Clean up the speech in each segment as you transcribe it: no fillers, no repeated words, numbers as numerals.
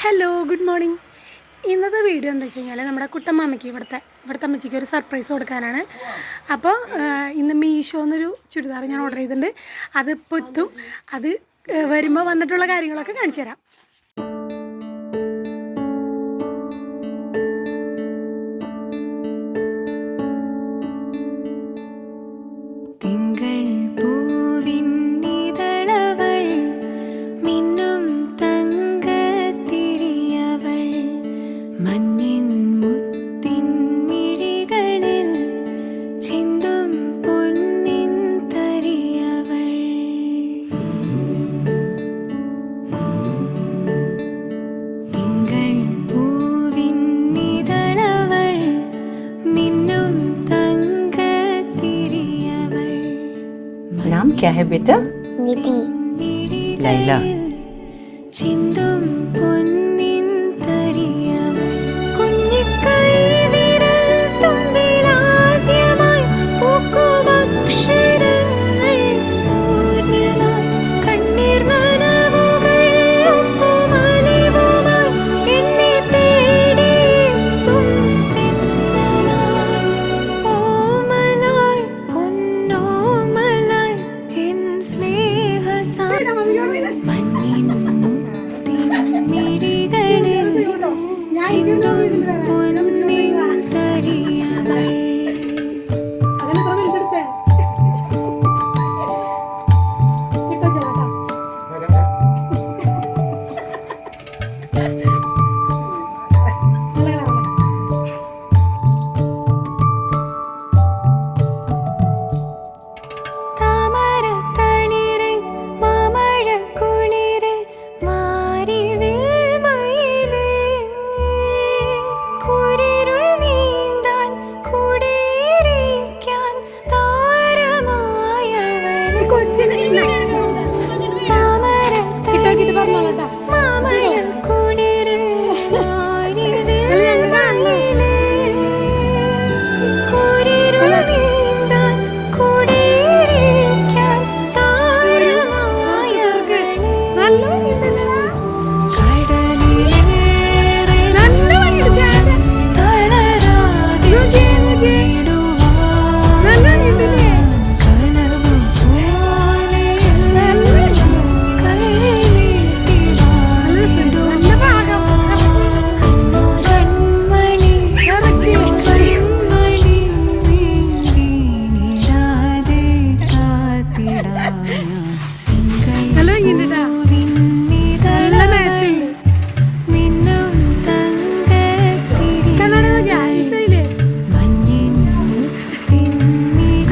Hello good morning. ഇന്നത്തെ video എന്താ വെച്ച് കഴിഞ്ഞാൽ നമ്മുടെ കുട്ടമ്മാമ്മയ്ക്ക് ഇവിടുത്തെ അമ്മച്ചിക്ക് ഒരു സർപ്രൈസ് കൊടുക്കാനാണ്. അപ്പോൾ ഇന്ന് മീഷോന്നൊരു ചുരിദാർ ഞാൻ ഓർഡർ ചെയ്തിട്ടുണ്ട്. അതിപ്പോൾ എത്തും. അത് വരുമ്പോൾ വന്നിട്ടുള്ള കാര്യങ്ങളൊക്കെ കാണിച്ചു തരാം. नाम क्या है बेटा? निधि। लैला।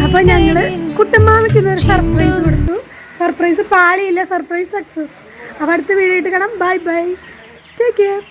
അപ്പോൾ ഞങ്ങൾ കുട്ടമ്മാമയ്ക്ക് ഇന്നൊരു സർപ്രൈസ് കൊടുത്തു. സർപ്രൈസ് പാളിയില്ല, സർപ്രൈസ് സക്സസ്. അപ്പോൾ അടുത്ത വീഡിയോ ആയിട്ട് കാണാം. Bye bye, take care.